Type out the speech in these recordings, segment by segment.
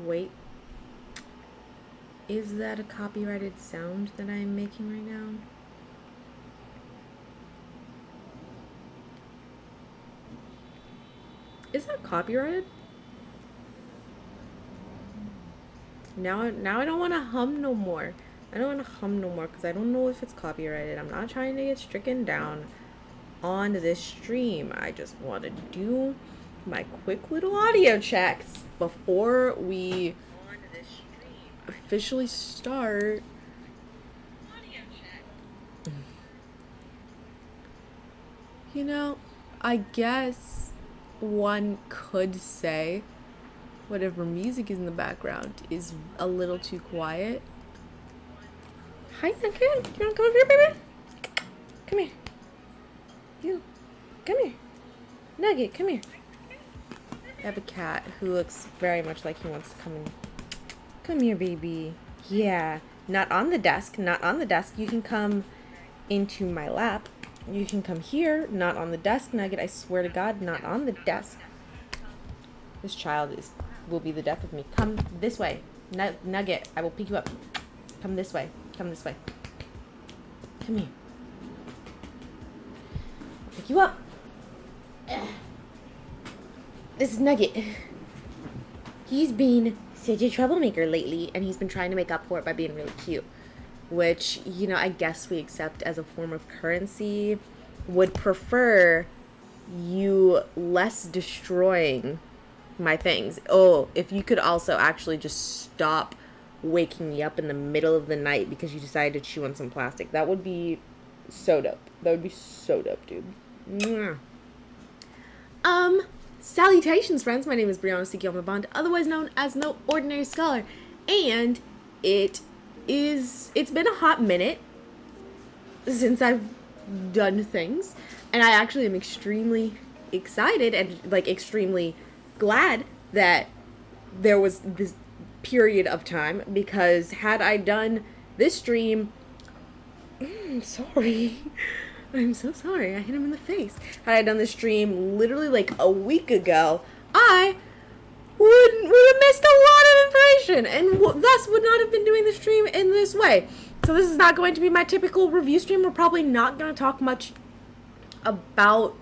Wait. Is that a copyrighted sound that I'm making right now? Is that copyrighted? Now I don't want to hum no more. I don't want to hum no more because I don't know if it's copyrighted. I'm not trying to get stricken down on this stream. I just want to do my quick little audio checks before we officially start. You know, I guess one could say whatever music is in the background is a little too quiet. Hi, Nugget. You want to come over here, baby? Come here. You. Come here. Nugget, come here. I have a cat who looks very much like he wants to come in. Come here, baby. Yeah. Not on the desk. Not on the desk. You can come into my lap. You can come here. Not on the desk, Nugget. I swear to God, not on the desk. This child will be the death of me. Come this way. Nugget, I will pick you up. Come this way. Come this way. Come here. I'll pick you up. This is Nugget. He's been such a troublemaker lately, and he's been trying to make up for it by being really cute. Which, you know, I guess we accept as a form of currency. Would prefer you less destroying my things. Oh, if you could also actually just stop waking me up in the middle of the night because you decided to chew on some plastic. That would be so dope. That would be so dope, dude. Mwah. Salutations, friends. My name is Brianna Sikiyama, otherwise known as No Ordinary Scholar. And it's been a hot minute since I've done things. And I actually am extremely excited and, like, extremely glad that there was this period of time, because had I done this stream, I'm sorry. I'm so sorry. I hit him in the face. Had I done this stream literally like a week ago, I would have missed a lot of information and thus would not have been doing the stream in this way. So this is not going to be my typical review stream. We're probably not going to talk much about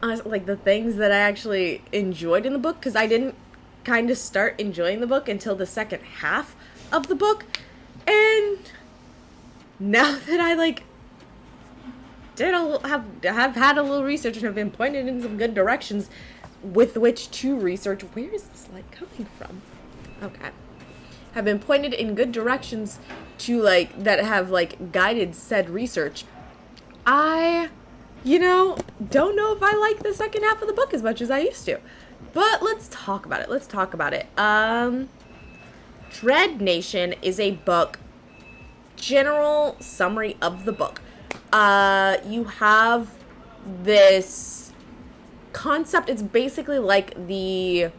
like the things that I actually enjoyed in the book, because I didn't kind of start enjoying the book until the second half of the book. And now that I like have had a little research and have been pointed in some good directions with which to research. Where is this light coming from? Okay. Have been pointed in good directions to like that have like guided said research. I, you know, don't know if I like the second half of the book as much as I used to. But let's talk about it. Dread Nation is a book. General summary of the book. You have this concept. It's basically like the...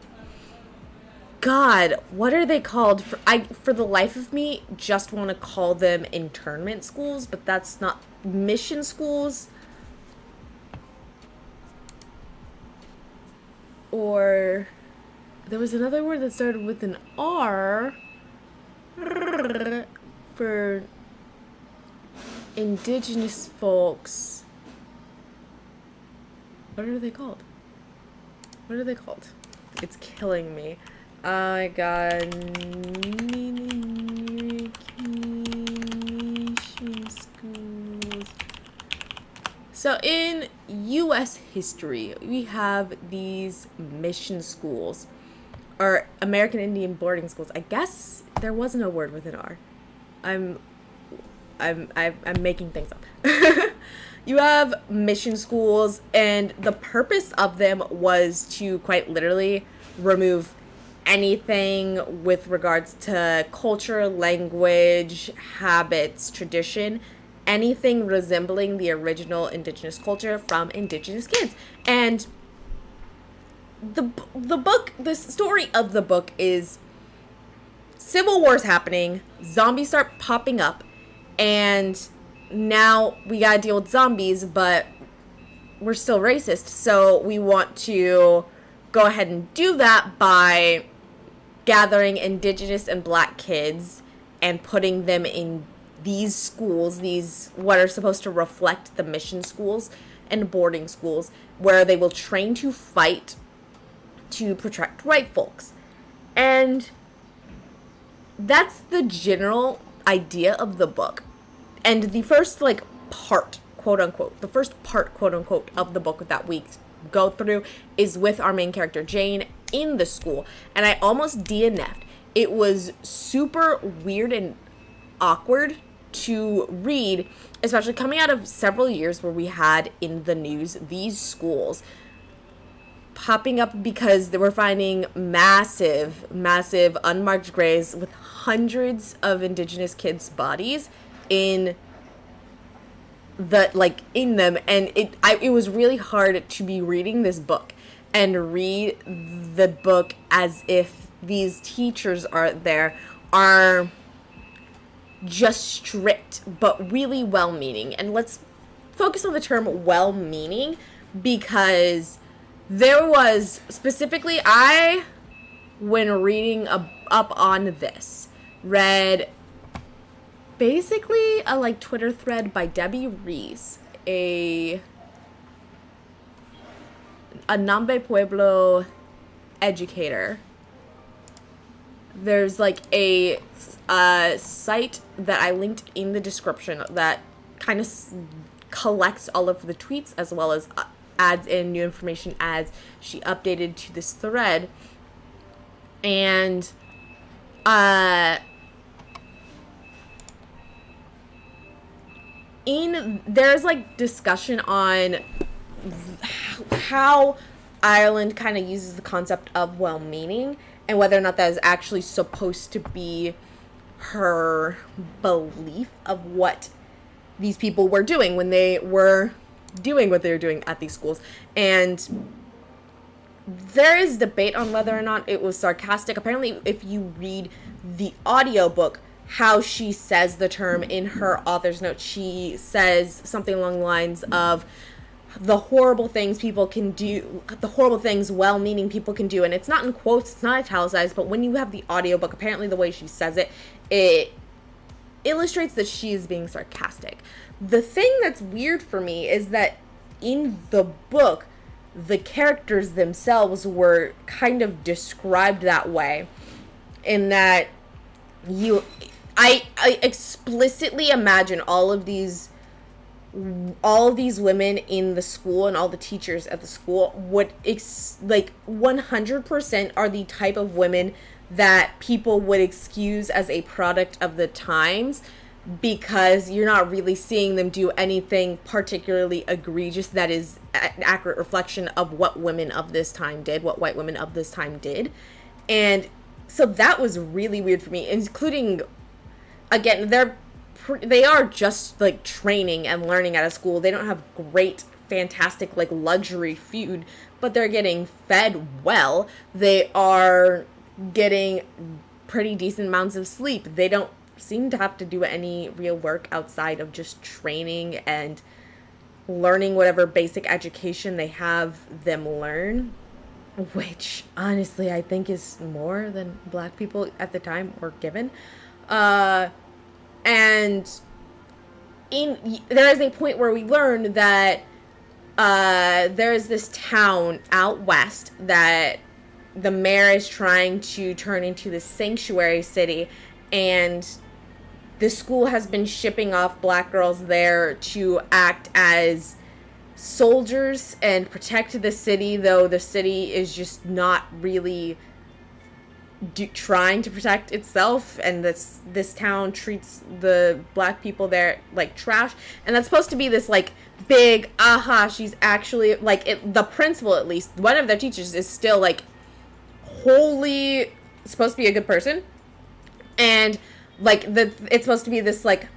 God, what are they called? For the life of me, just want to call them internment schools, but that's not mission schools. Or there was another word that started with an R for indigenous folks. What are they called? What are they called? It's killing me. I got mission schools. So in U.S. history, we have these mission schools, or American Indian boarding schools. I guess there wasn't a word with an R. I'm making things up. You have mission schools, and the purpose of them was to quite literally remove anything with regards to culture, language, habits, tradition, anything resembling the original indigenous culture from indigenous kids. And the story of the book is civil war's happening, zombies start popping up, and now we gotta deal with zombies, but we're still racist, so we want to go ahead and do that by gathering Indigenous and Black kids and putting them in these schools, these what are supposed to reflect the mission schools and boarding schools, where they will train to fight to protect white folks. And that's the general idea of the book. And the first, like, part, quote unquote, the first part, quote unquote, of the book that we go through is with our main character, Jane, in the school. And I almost DNF'd. It was super weird and awkward to read, especially coming out of several years where we had in the news these schools popping up because they were finding massive unmarked graves with hundreds of Indigenous kids' bodies in them, and it was really hard to be reading this book and read the book as if these teachers are just strict but really well-meaning. And let's focus on the term well-meaning, because there was specifically, when reading up on this, read basically a Twitter thread by Debbie Reese, a Nambe Pueblo educator. There's a site that I linked in the description that kind of collects all of the tweets as well as adds in new information as she updated to this thread. And there's discussion on how Ireland kind of uses the concept of well-meaning and whether or not that is actually supposed to be her belief of what these people were doing when they were doing what they were doing at these schools. And there is debate on whether or not it was sarcastic. Apparently, if you read the audiobook, how she says the term in her author's note, she says something along the lines of the horrible things people can do, the horrible things well-meaning people can do. And it's not in quotes, it's not italicized, but when you have the audiobook, apparently the way she says it, it illustrates that she is being sarcastic. The thing that's weird for me is that in the book, the characters themselves were kind of described that way, in that I explicitly imagine all of these women in the school and all the teachers at the school would 100% are the type of women that people would excuse as a product of the times, because you're not really seeing them do anything particularly egregious that is an accurate reflection of what women of this time did, what white women of this time did. And so that was really weird for me, including, again, they are just training and learning at a school. They don't have great, fantastic, luxury food, but they're getting fed well. They are getting pretty decent amounts of sleep. They don't seem to have to do any real work outside of just training and learning whatever basic education they have them learn, which honestly I think is more than Black people at the time were given. And there is a point where we learn that there is this town out west that the mayor is trying to turn into this sanctuary city, and the school has been shipping off Black girls there to act as soldiers and protect the city, though the city is just not really trying to protect itself, and this town treats the Black people there like trash. And that's supposed to be this big she's actually the principal, at least one of their teachers, is still wholly supposed to be a good person, and it's supposed to be this psych,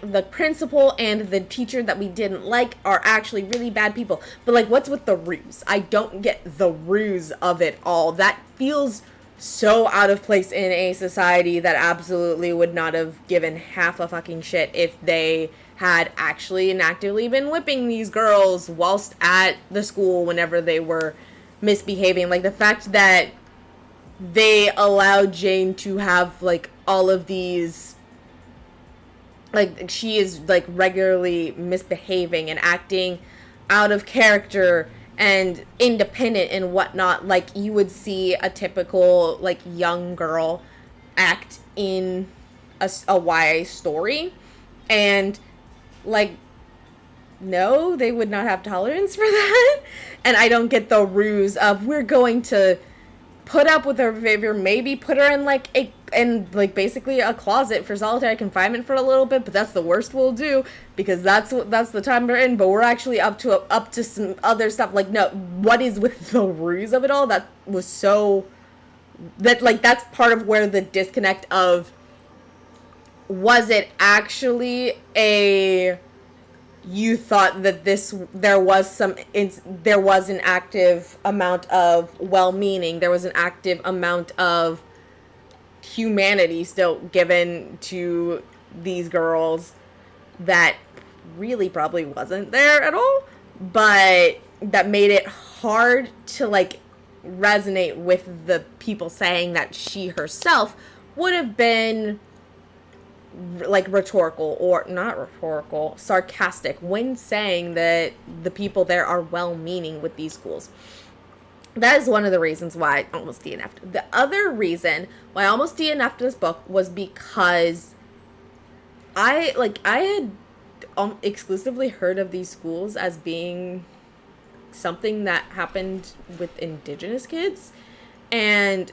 the principal and the teacher that we didn't like are actually really bad people. But what's with the ruse? I don't get the ruse of it all. That feels so out of place in a society that absolutely would not have given half a fucking shit if they had actually and actively been whipping these girls whilst at the school whenever they were misbehaving. The fact that they allowed Jane to have, like, all of these, like, she is, like, regularly misbehaving and acting out of character and independent and whatnot, like you would see a typical, like, young girl act in a YA story. And, like, no, they would not have tolerance for that. And I don't get the ruse of, we're going to put up with her behavior, maybe put her in, like, basically a closet for solitary confinement for a little bit, but that's the worst we'll do, because that's the time we're in. But we're actually up to some other stuff. Like, no, what is with the ruse of it all? That was so, that, like, that's part of where the disconnect of, was it actually you thought that there was an active amount of well-meaning, there was an active amount of humanity still given to these girls that really probably wasn't there at all, but that made it hard to, like, resonate with the people saying that she herself would have been, like, rhetorical, or not rhetorical, sarcastic when saying that the people there are well-meaning with these schools. That is one of the reasons why I almost DNF'd. The other reason why I almost DNF'd this book was because I had exclusively heard of these schools as being something that happened with Indigenous kids, and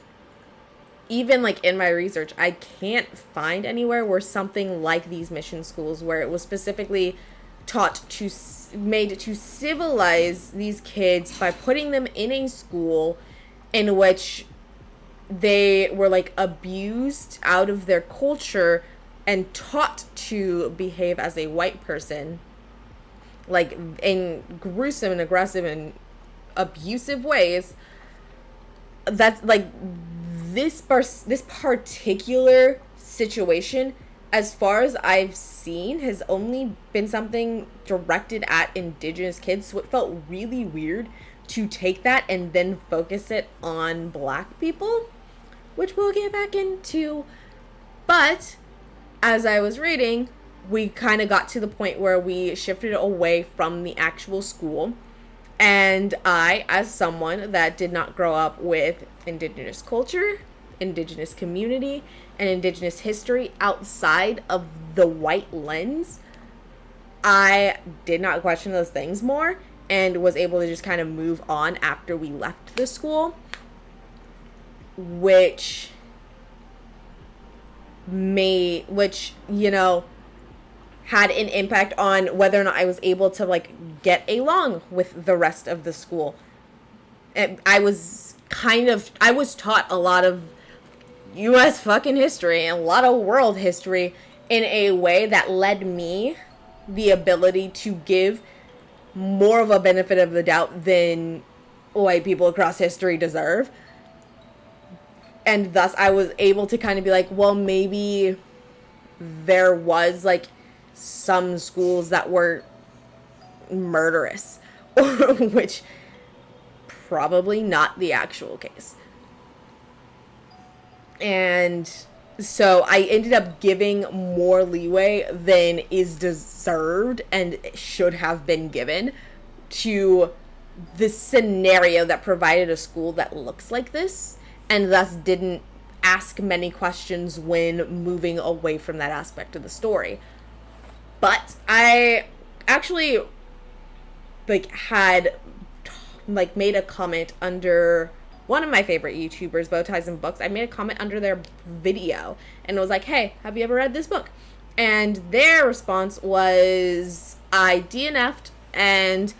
even, like, in my research, I can't find anywhere where something like these mission schools, where it was specifically made to civilize these kids by putting them in a school in which they were, like, abused out of their culture and taught to behave as a white person, like, in gruesome and aggressive and abusive ways. That's, like, this particular situation, as far as I've seen, has only been something directed at Indigenous kids, so it felt really weird to take that and then focus it on Black people, which we'll get back into. But as I was reading, we kind of got to the point where we shifted away from the actual school, and I, as someone that did not grow up with Indigenous culture, Indigenous community, and Indigenous history outside of the white lens, I did not question those things more and was able to just kind of move on after we left the school, which, you know, had an impact on whether or not I was able to, like, get along with the rest of the school. And I was taught a lot of U.S. fucking history and a lot of world history in a way that led me the ability to give more of a benefit of the doubt than white people across history deserve. And thus I was able to kind of be like, well, maybe there was, like, some schools that were murderous, which probably not the actual case. And so I ended up giving more leeway than is deserved and should have been given to the scenario that provided a school that looks like this, and thus didn't ask many questions when moving away from that aspect of the story. But I actually, like, had, like, made a comment under one of my favorite YouTubers, Bowties and Books. I made a comment under their video and it was like, hey, have you ever read this book? And their response was, I DNF'd, and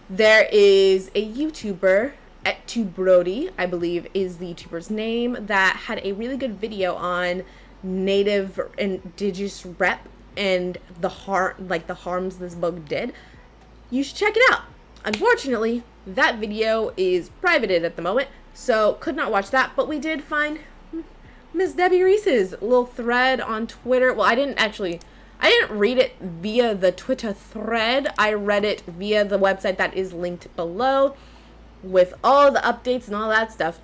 there is a YouTuber, @2Brody, I believe is the YouTuber's name, that had a really good video on Native Indigenous rep and the harms this book did. You should check it out. Unfortunately, that video is privated at the moment, so could not watch that, but we did find Miss Debbie Reese's little thread on Twitter. Well, I didn't read it via the Twitter thread. I read it via the website that is linked below with all the updates and all that stuff.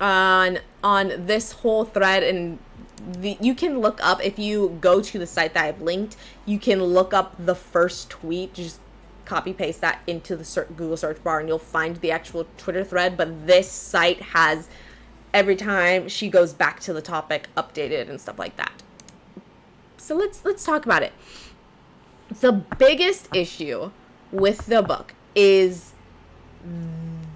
on this whole thread, and you can look up, if you go to the site that I've linked, you can look up the first tweet, just copy paste that into the Google search bar, and you'll find the actual Twitter thread. But this site has, every time she goes back to the topic, updated and stuff like that. So let's talk about it. The biggest issue with the book is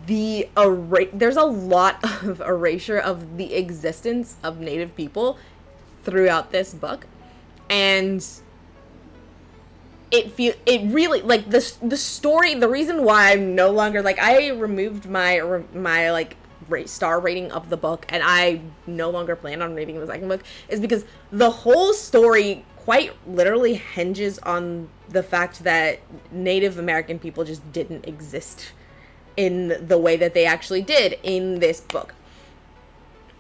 there's a lot of erasure of the existence of Native people throughout this book, and it really, like, the story, the reason why I'm no longer, like, I removed my like star rating of the book, and I no longer plan on reading the second book, is because the whole story quite literally hinges on the fact that Native American people just didn't exist in the way that they actually did in this book.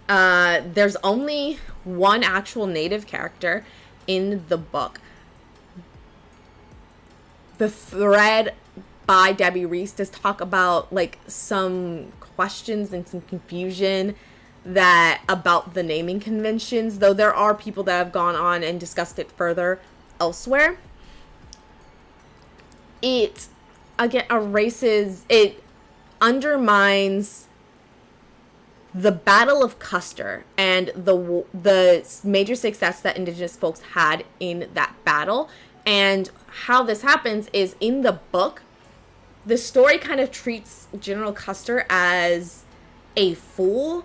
There's only one actual Native character in the book. The thread by Debbie Reese does talk about, like, some questions and some confusion that about the naming conventions, though there are people that have gone on and discussed it further elsewhere. It, again, it undermines the Battle of Custer and the major success that Indigenous folks had in that battle. And how this happens is, in the book, the story kind of treats General Custer as a fool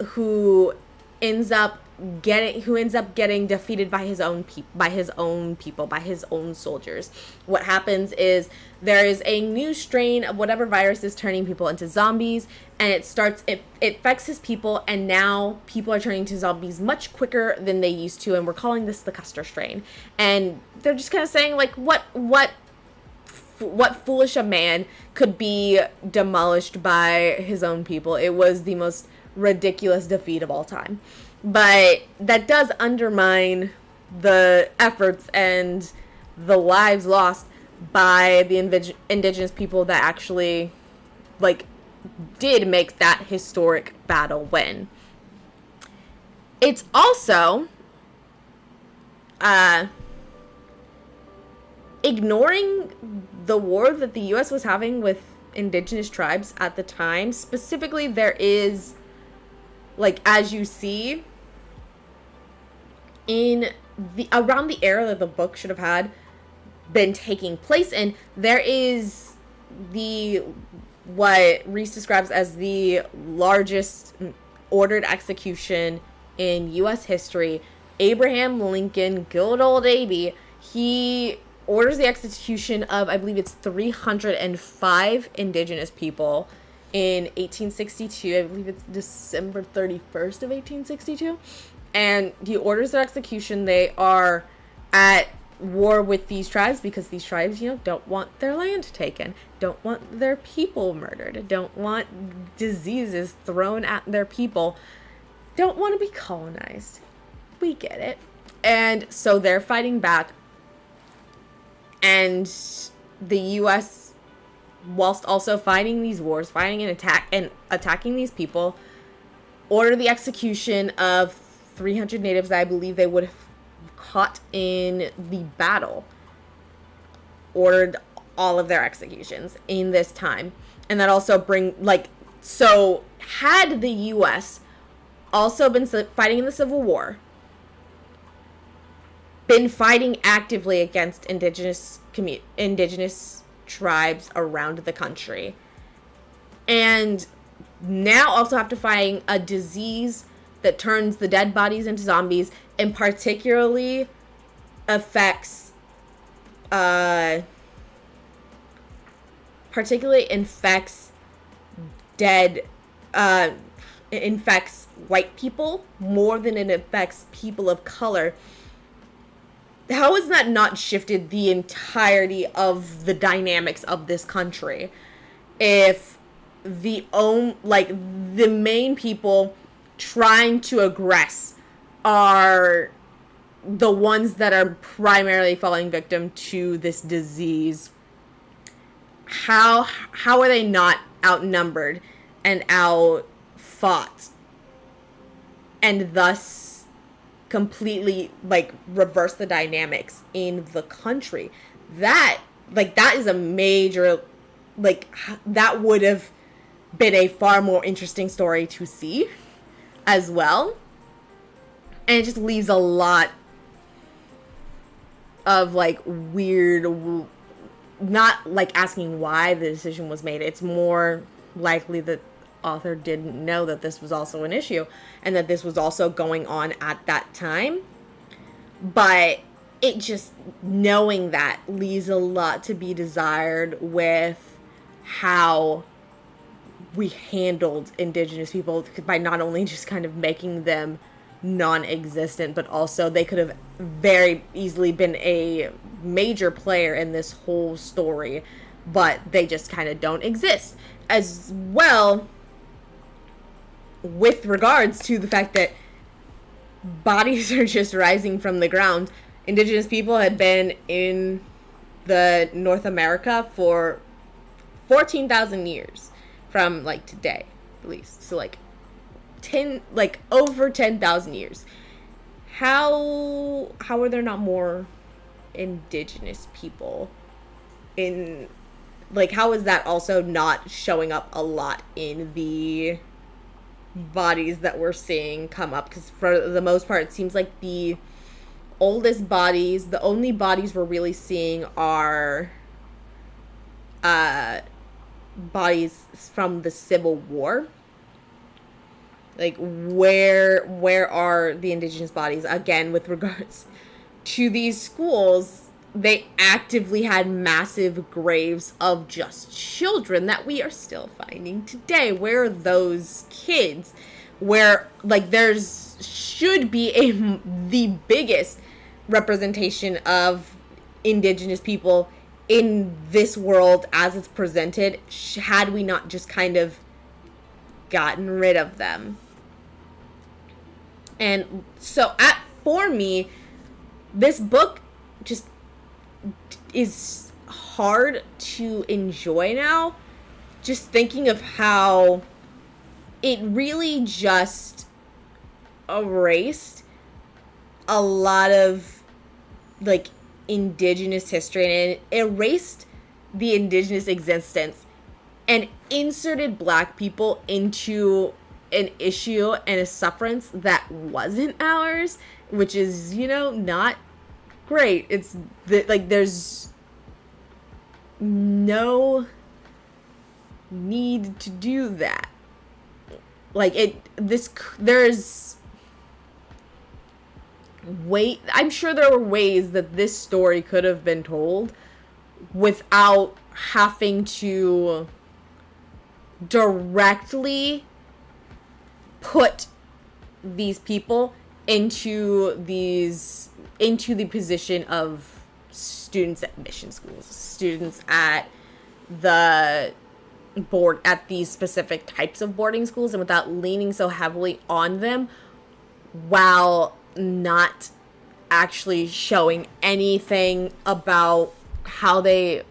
who ends up getting defeated by his own people, by his own soldiers. What happens is there is a new strain of whatever virus is turning people into zombies, and it affects his people, and now people are turning to zombies much quicker than they used to, and we're calling this the Custer strain. And they're just kind of saying, like, what foolish a man could be demolished by his own people. It was the most ridiculous defeat of all time. But that does undermine the efforts and the lives lost by the Indigenous people that actually, like, did make that historic battle win. It's also ignoring the war that the U.S. was having with Indigenous tribes at the time. Specifically, there is, like, as you see, in around the era that the book should have had been taking place in, there is what Reese describes as the largest ordered execution in U.S. history. Abraham Lincoln, good old Abe, he orders the execution of, I believe it's 305 Indigenous people in 1862. I believe it's December 31st of 1862. And he orders their execution. They are at war with these tribes because these tribes, don't want their land taken, don't want their people murdered, don't want diseases thrown at their people, don't want to be colonized. We get it. And so they're fighting back. And the U.S., whilst also fighting these wars, fighting and attacking these people, ordered the execution of 300 natives that I believe they would have caught in the battle. Ordered all of their executions in this time. And that also so had the U.S. also been fighting in the Civil War, been fighting actively against indigenous tribes around the country, and now also have to fight a disease that turns the dead bodies into zombies, and particularly infects white people more than it affects people of color. How has that not shifted the entirety of the dynamics of this country? If the main people trying to aggress are the ones that are primarily falling victim to this disease, how are they not outnumbered and fought and thus completely, like, reverse the dynamics in the country. That is a major, like, that would have been a far more interesting story to see as well. And it just leaves a lot of, like, weird, not, like, asking why the decision was made. It's more likely that author didn't know that this was also an issue and that this was also going on at that time. But it just, knowing that leaves a lot to be desired with how we handled Indigenous people by not only just kind of making them non-existent, but also they could have very easily been a major player in this whole story, but they just kind of don't exist. As well, with regards to the fact that bodies are just rising from the ground. Indigenous people had been in the North America for 14,000 years from, like, today, at least. So, like, over 10,000 years. How are there not more Indigenous people in, like, how is that also not showing up a lot in the bodies that we're seeing come up? Because for the most part, it seems like the oldest bodies, the only bodies we're really seeing are bodies from the Civil War. Like, where are the Indigenous bodies? Again, with regards to these schools, they actively had massive graves of just children that we are still finding today. Where are those kids? Where, like, there's should be the biggest representation of Indigenous people in this world as it's presented, had we not just kind of gotten rid of them. And so, for me, this book just is hard to enjoy now, just thinking of how it really just erased a lot of, like, Indigenous history, and it erased the Indigenous existence and inserted Black people into an issue and a sufferance that wasn't ours, which is, not great. It's like, there's no need to do that. Like, I'm sure there were ways that this story could have been told without having to directly put these people into the position of students at mission schools, students at the board at these specific types of boarding schools, and without leaning so heavily on them while not actually showing anything about how they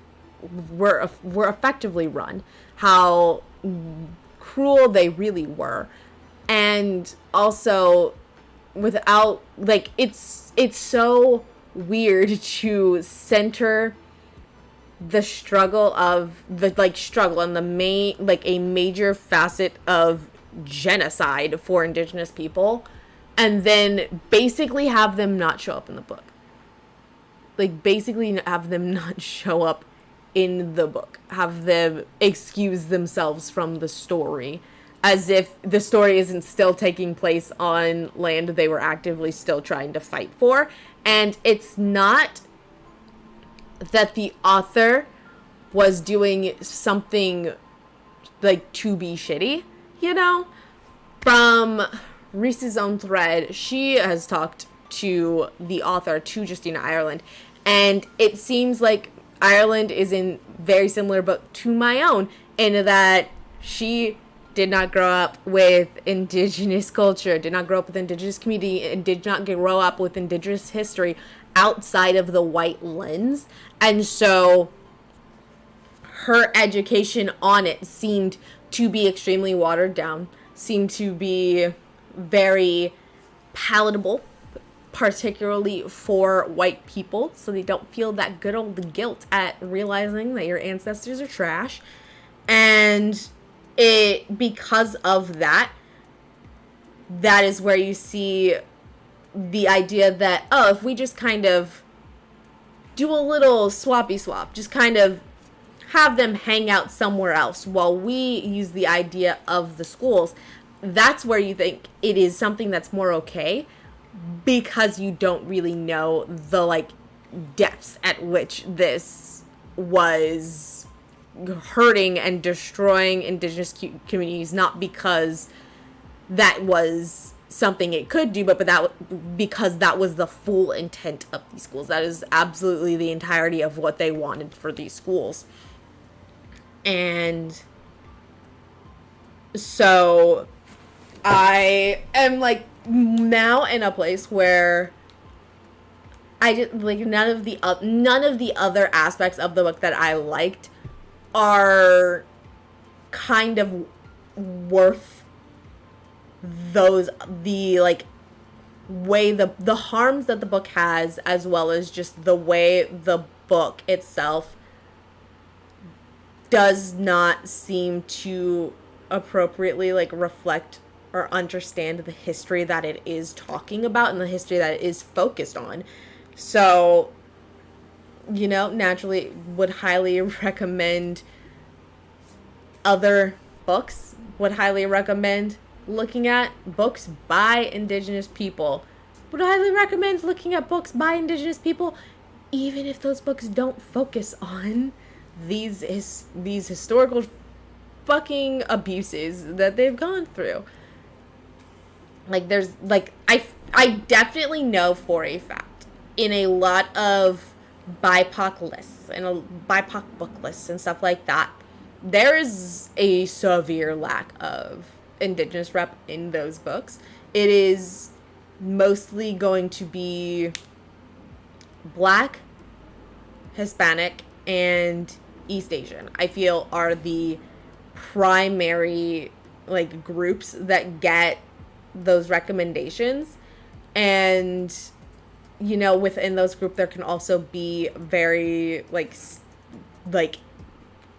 were effectively run, how cruel they really were. And also, without, like, it's so weird to center the struggle of struggle and a major facet of genocide for Indigenous people, and then basically have them not show up in the book. Like, basically have them not show up in the book. Have them excuse themselves from the story, as if the story isn't still taking place on land they were actively still trying to fight for. And it's not that the author was doing something, like, to be shitty, From Reese's own thread, she has talked to the author, to Justina Ireland, and it seems like Ireland is in very similar boat to my own, in that she did not grow up with Indigenous culture, did not grow up with Indigenous community, and did not grow up with Indigenous history outside of the white lens. And so her education on it seemed to be extremely watered down, seem to be very palatable, particularly for white people, so they don't feel that good old guilt at realizing that your ancestors are trash. And because of that, that is where you see the idea that, oh, if we just kind of do a little swappy swap, just kind of have them hang out somewhere else while we use the idea of the schools, that's where you think it is something that's more okay, because you don't really know the, like, depths at which this was hurting and destroying indigenous communities, not because that was something it could do, but because that was the full intent of these schools. That is absolutely the entirety of what they wanted for these schools. And so I am, like, now in a place where I just, like, none of the other aspects of the book that I liked are kind of worth the like way the harms that the book has, as well as just the way the book itself does not seem to appropriately, like, reflect or understand the history that it is talking about and the history that it is focused on. So, you know, naturally would highly recommend other books, would highly recommend looking at books by Indigenous people, would highly recommend looking at books by Indigenous people, even if those books don't focus on these historical fucking abuses that they've gone through. Like, there's, like, I definitely know for a fact, in a lot of BIPOC lists and BIPOC book lists and stuff like that, there is a severe lack of Indigenous rep in those books. It is mostly going to be Black, Hispanic, and East Asian, I feel, are the primary, like, groups that get those recommendations. And, you know, within those groups there can also be very, like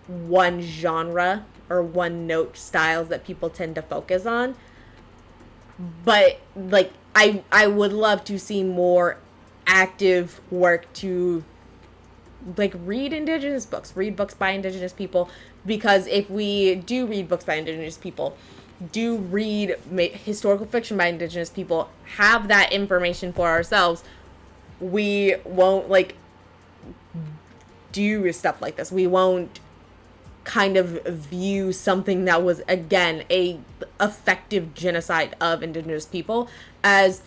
one genre or one note styles that people tend to focus on. But, like, I would love to see more active work to, like, read Indigenous books, read books by Indigenous people, because if we do read books by Indigenous people, do read historical fiction by Indigenous people, have that information for ourselves, we won't, like, do stuff like this. We won't kind of view something that was, again, a effective genocide of Indigenous people as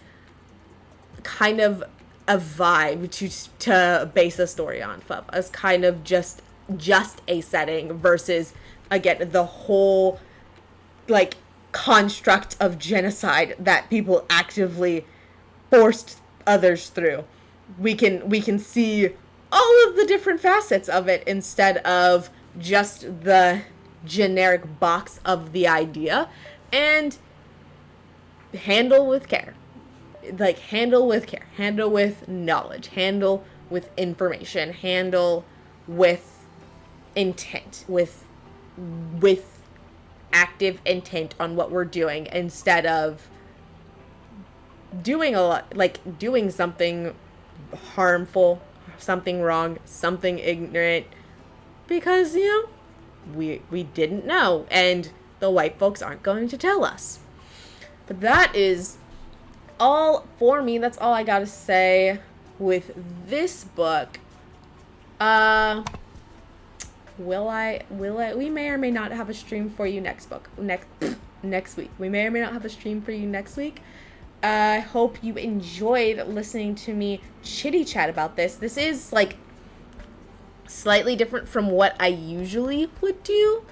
kind of a vibe to base a story on, as kind of just a setting, versus, again, the whole, like, construct of genocide that people actively forced others through. We can see all of the different facets of it instead of just the generic box of the idea, and handle with care. Like, handle with care, handle with knowledge, handle with information, handle with intent, with active intent on what we're doing, instead of doing doing something harmful, something wrong, something ignorant, because, you know, we didn't know, and the white folks aren't going to tell us. But that is all for me. That's all I gotta say with this book. We may or may not have a stream for you next week. We may or may not have a stream for you next week. I hope you enjoyed listening to me chitty chat about this. This is, like, slightly different from what I usually would do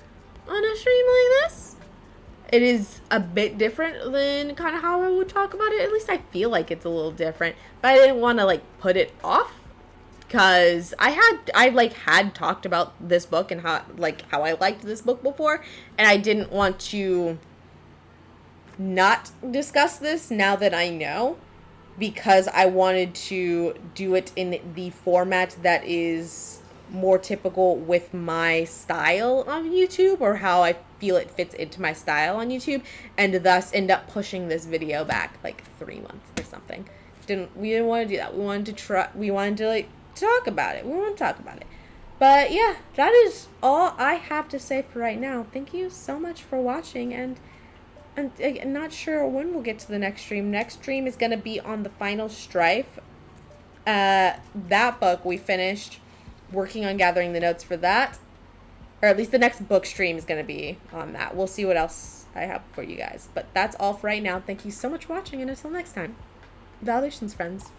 on a stream like this. It is a bit different than kind of how I would talk about it. At least I feel like it's a little different. But I didn't want to, like, put it off, because I had talked about this book and how I liked this book before, and I didn't want to not discuss this now that I know, because I wanted to do it in the format that is more typical with my style on YouTube, or how I feel it fits into my style on YouTube, and thus end up pushing this video back like 3 months or something. We didn't want to do that. We wanted to like talk about it. We want to talk about it. But yeah, that is all I have to say for right now. Thank you so much for watching, and I'm not sure when we'll get to the next stream. Next stream is going to be on The Final Strife. That book we finished working on gathering the notes for that. Or at least the next book stream is going to be on that. We'll see what else I have for you guys. But that's all for right now. Thank you so much for watching, and until next time. Validations, friends.